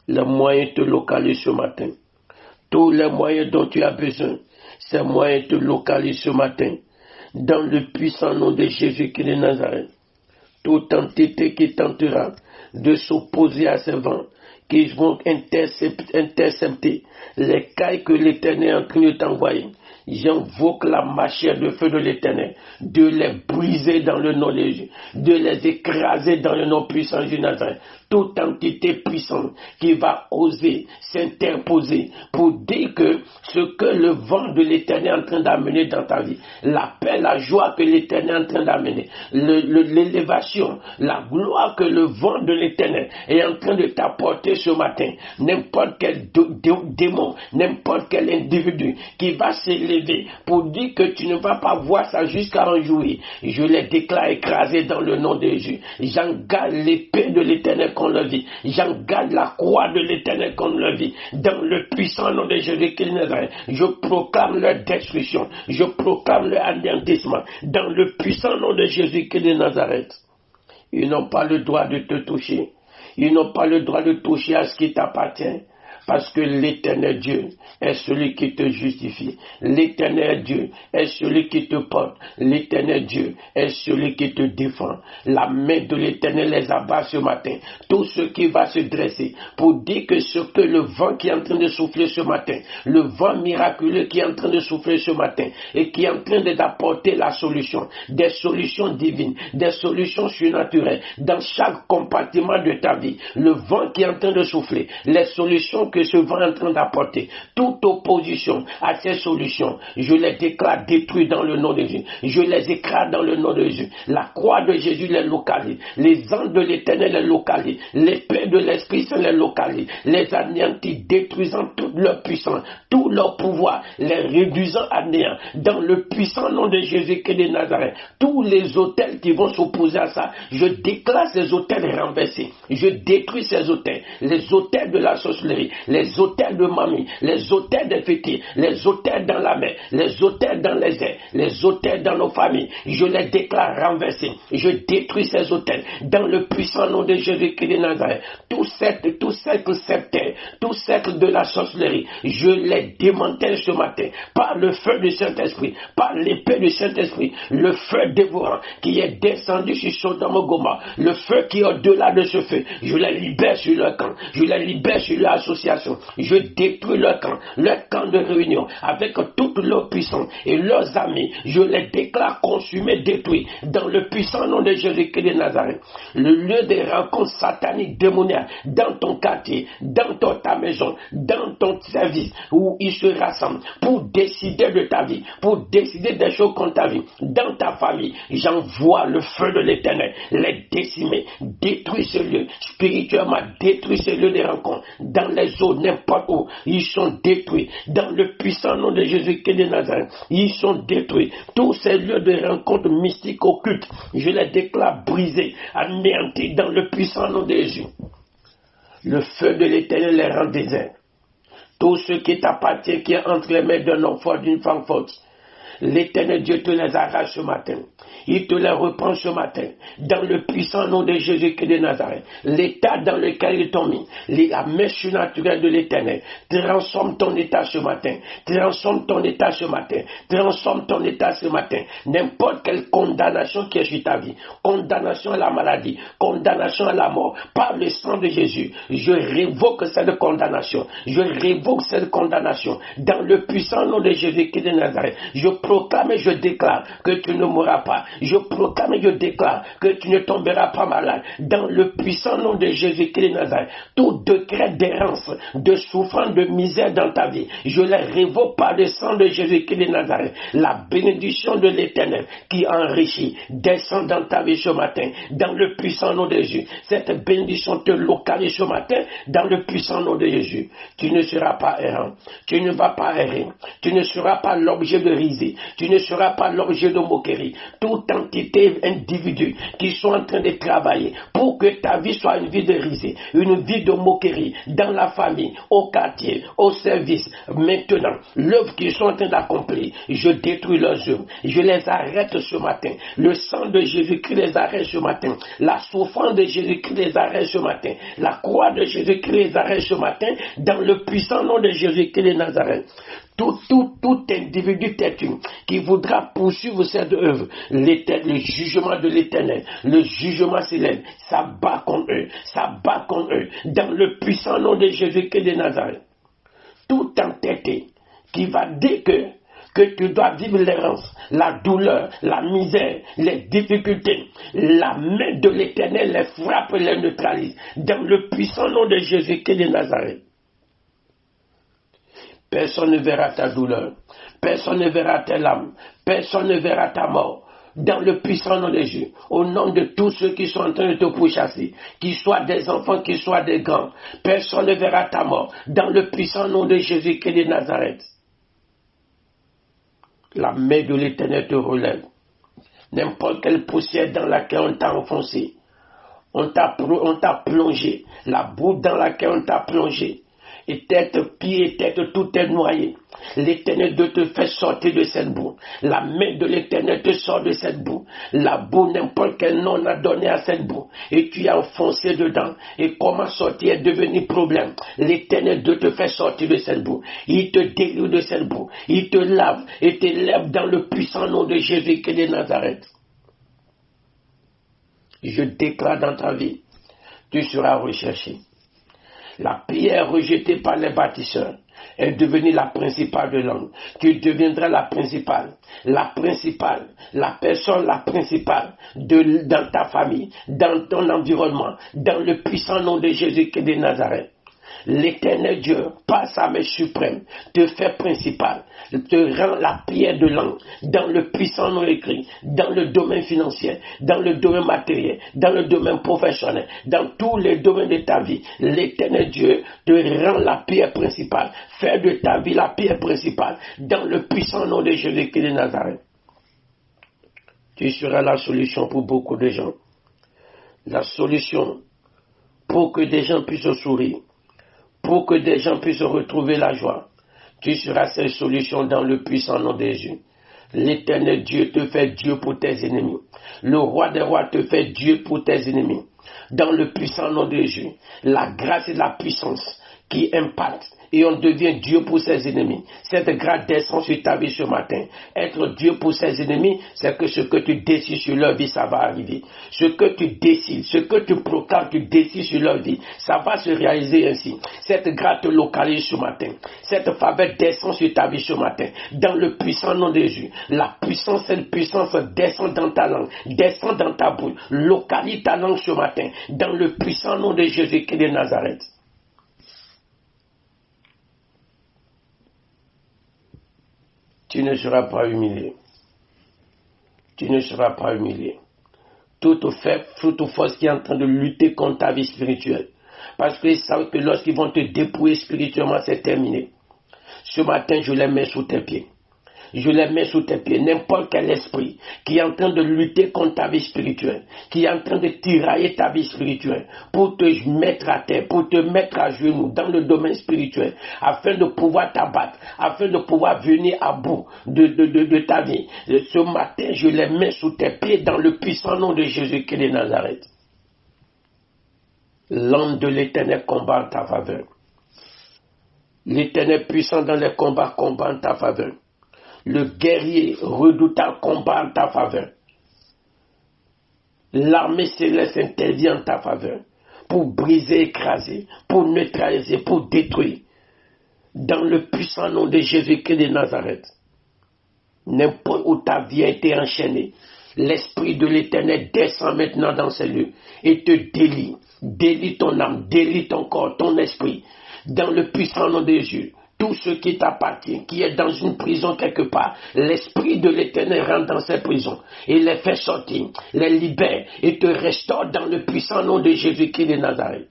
les moyens te localisent ce matin. Tous les moyens dont tu as besoin, ces moyens te localisent ce matin. Dans le puissant nom de Jésus-Christ de Nazareth. Toute entité qui tentera de s'opposer à ces vents, qui vont intercepter les cailles que l'Éternel est en train de t'envoyer. J'invoque la machine de feu de l'Éternel, de les briser dans le nom de Jésus, de les écraser dans le nom puissant de Nazareth. Toute entité puissante qui va oser s'interposer pour dire que ce que le vent de l'Éternel est en train d'amener dans ta vie, la paix, la joie que l'Éternel est en train d'amener, l'élévation, la gloire que le vent de l'Éternel est en train de t'apporter ce matin, n'importe quel démon, n'importe quel individu qui va s'élever pour dire que tu ne vas pas voir ça jusqu'à en jouir, je les déclare écrasés dans le nom de Jésus. J'engage l'épée de l'Éternel contre leur vie. J'engage la croix de l'Éternel contre leur vie. Dans le puissant nom de Jésus-Christ de Nazareth, je proclame leur destruction. Je proclame leur anéantissement. Dans le puissant nom de Jésus-Christ de Nazareth. Ils n'ont pas le droit de te toucher. Ils n'ont pas le droit de toucher à ce qui t'appartient. Parce que l'Éternel Dieu est celui qui te justifie. L'Éternel Dieu est celui qui te porte. L'Éternel Dieu est celui qui te défend. La main de l'Éternel les abat ce matin. Tout ce qui va se dresser pour dire que ce que le vent qui est en train de souffler ce matin, le vent miraculeux qui est en train de souffler ce matin et qui est en train d'apporter la solution, des solutions divines, des solutions surnaturelles dans chaque compartiment de ta vie. Le vent qui est en train de souffler, les solutions que ce vent est en train d'apporter, toute opposition à ces solutions, je les déclare détruites dans le nom de Jésus. Je les écrase dans le nom de Jésus. La croix de Jésus les localise. Les anges de l'Éternel les localisent. L'épée de l'Esprit Saint les localise. Les anéantis, détruisant toute leur puissance, tout leur pouvoir, les réduisant à néant. Dans le puissant nom de Jésus-Christ de Nazareth, tous les autels qui vont s'opposer à ça, je déclare ces autels renversés. Je détruis ces autels. Les autels de la sorcellerie, les autels de mamie, les autels des fétiches, les autels dans la mer, les autels dans les airs, les autels dans nos familles, je les déclare renversés. Je détruis ces autels dans le puissant nom de Jésus-Christ de Nazareth. Tout cercle sceptre, tout cercle de la sorcellerie, je les démantèle ce matin par le feu du Saint-Esprit, par l'épée du Saint-Esprit, le feu dévorant qui est descendu sur Sodome et Gomorrhe, le feu qui est au-delà de ce feu, je les libère sur leur camp, je les libère sur leur association. Je détruis leur camp de réunion avec toute leur puissance et leurs amis. Je les déclare consumés, détruits dans le puissant nom de Jésus-Christ de Nazareth. Le lieu des rencontres sataniques, démoniaques dans ton quartier, dans ta maison, dans ton service où ils se rassemblent pour décider de ta vie, pour décider des choses contre ta vie, dans ta famille. J'envoie le feu de l'Éternel, les décimer, détruire ce lieu spirituellement, détruire ce lieu des rencontres dans les eaux, n'importe où, ils sont détruits. Dans le puissant nom de Jésus-Christ de Nazareth, ils sont détruits. Tous ces lieux de rencontres mystiques occultes, je les déclare brisés, anéantis dans le puissant nom de Jésus. Le feu de l'Éternel les rend déserts. Tout ce qui t'appartient, qui est entre les mains d'un homme fort, d'une femme forte, l'Éternel Dieu te les arrache ce matin. Il te les reprend ce matin. Dans le puissant nom de Jésus-Christ de Nazareth. L'état dans lequel ils t'ont mis. La main surnaturelle de l'Éternel. Transforme ton état ce matin. Transforme ton état ce matin. Transforme ton état ce matin. N'importe quelle condamnation qui est sur ta vie. Condamnation à la maladie. Condamnation à la mort. Par le sang de Jésus. Je révoque cette condamnation. Je révoque cette condamnation. Dans le puissant nom de Jésus-Christ de Nazareth. Je proclame et je déclare que tu ne mourras pas. Je proclame et je déclare que tu ne tomberas pas malade. Dans le puissant nom de Jésus-Christ de Nazareth, tout décret d'errance, de souffrance, de misère dans ta vie, je les révoque par le sang de Jésus-Christ de Nazareth. La bénédiction de l'Éternel qui enrichit descend dans ta vie ce matin. Dans le puissant nom de Jésus. Cette bénédiction te localise ce matin dans le puissant nom de Jésus. Tu ne seras pas errant. Tu ne vas pas errer. Tu ne seras pas l'objet de risée. Tu ne seras pas l'objet de moquerie. Toute entité, individu qui sont en train de travailler pour que ta vie soit une vie de risée, une vie de moquerie dans la famille, au quartier, au service. Maintenant, l'œuvre qu'ils sont en train d'accomplir, je détruis leurs œuvres. Je les arrête ce matin. Le sang de Jésus-Christ les arrête ce matin. La souffrance de Jésus-Christ les arrête ce matin. La croix de Jésus-Christ les arrête ce matin. Dans le puissant nom de Jésus-Christ de Nazareth. Tout individu têtu qui voudra poursuivre cette œuvre, le jugement de l'Éternel, le jugement céleste, ça bat contre eux, dans le puissant nom de Jésus-Christ de Nazareth. Tout entêté qui va dire que tu dois vivre l'errance, la douleur, la misère, les difficultés, la main de l'Éternel les frappe et les neutralise, dans le puissant nom de Jésus-Christ de Nazareth. Personne ne verra ta douleur. Personne ne verra tes larmes. Personne ne verra ta mort. Dans le puissant nom de Jésus. Au nom de tous ceux qui sont en train de te pourchasser. Qu'ils soient des enfants, qu'ils soient des grands. Personne ne verra ta mort. Dans le puissant nom de Jésus-Christ de Nazareth. La main de l'Éternel te relève. N'importe quelle poussière dans laquelle on t'a enfoncé. On t'a plongé. La boue dans laquelle on t'a plongé. Et tête, pied, tête, tout est noyé. L'Éternel te fait sortir de cette boue. La main de l'Éternel te sort de cette boue. La boue, n'importe quel nom a donné à cette boue. Et tu es enfoncé dedans. Et comment sortir est devenu problème. L'Éternel te fait sortir de cette boue. Il te délivre de cette boue. Il te lave et t'élève dans le puissant nom de Jésus-Christ de Nazareth. Je déclare dans ta vie, tu seras recherché. La pierre rejetée par les bâtisseurs est devenue la principale de l'homme. Tu deviendras la principale, la personne la principale dans ta famille, dans ton environnement, dans le puissant nom de Jésus-Christ de Nazareth. L'Éternel Dieu, par sa main suprême, te fait principal, te rend la pierre de l'angle, dans le puissant nom écrit, dans le domaine financier, dans le domaine matériel, dans le domaine professionnel, dans tous les domaines de ta vie. L'Éternel Dieu te rend la pierre principale, fait de ta vie la pierre principale, dans le puissant nom de Jésus-Christ de Nazareth. Tu seras la solution pour beaucoup de gens. La solution pour que des gens puissent sourire. Pour que des gens puissent retrouver la joie. Tu seras cette solution dans le puissant nom de Jésus. L'Éternel Dieu te fait Dieu pour tes ennemis. Le roi des rois te fait Dieu pour tes ennemis. Dans le puissant nom de Jésus. La grâce et la puissance qui impactent et on devient Dieu pour ses ennemis. Cette grâce descend sur ta vie ce matin. Être Dieu pour ses ennemis, c'est que ce que tu décides sur leur vie, ça va arriver. Ce que tu décides, ce que tu proclames, tu décides sur leur vie, ça va se réaliser ainsi. Cette grâce te localise ce matin. Cette faveur descend sur ta vie ce matin. Dans le puissant nom de Jésus. La puissance, cette puissance descend dans ta langue, descend dans ta bouche. Localise ta langue ce matin. Dans le puissant nom de Jésus-Christ de Nazareth. Tu ne seras pas humilié. Tu ne seras pas humilié. Toute force qui est en train de lutter contre ta vie spirituelle. Parce qu'ils savent que lorsqu'ils vont te dépouiller spirituellement, c'est terminé. Ce matin, je les mets sous tes pieds. Je les mets sous tes pieds. N'importe quel esprit qui est en train de lutter contre ta vie spirituelle, qui est en train de tirailler ta vie spirituelle, pour te mettre à terre, pour te mettre à genoux dans le domaine spirituel, afin de pouvoir t'abattre, afin de pouvoir venir à bout de ta vie. Ce matin, je les mets sous tes pieds dans le puissant nom de Jésus-Christ de Nazareth. L'homme de l'Éternel combat en ta faveur. L'Éternel puissant dans les combats combat en ta faveur. Le guerrier redoutant combat en ta faveur. L'armée céleste intervient en ta faveur pour briser, écraser, pour neutraliser, pour détruire. Dans le puissant nom de Jésus-Christ de Nazareth. N'importe où ta vie a été enchaînée, l'Esprit de l'Éternel descend maintenant dans ces lieux et te délie. Délie ton âme, délie ton corps, ton esprit. Dans le puissant nom de Jésus. Tout ce qui t'appartient, qui est dans une prison quelque part, l'Esprit de l'Éternel rentre dans ces prisons et les fait sortir, les libère et te restaure dans le puissant nom de Jésus-Christ de Nazareth.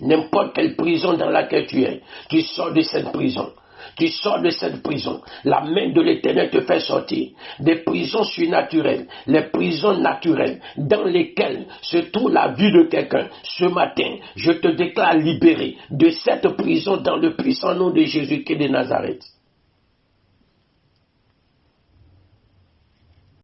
N'importe quelle prison dans laquelle tu es, tu sors de cette prison. Tu sors de cette prison. La main de l'Éternel te fait sortir des prisons surnaturelles, les prisons naturelles dans lesquelles se trouve la vie de quelqu'un. Ce matin, je te déclare libéré de cette prison dans le puissant nom de Jésus-Christ de Nazareth.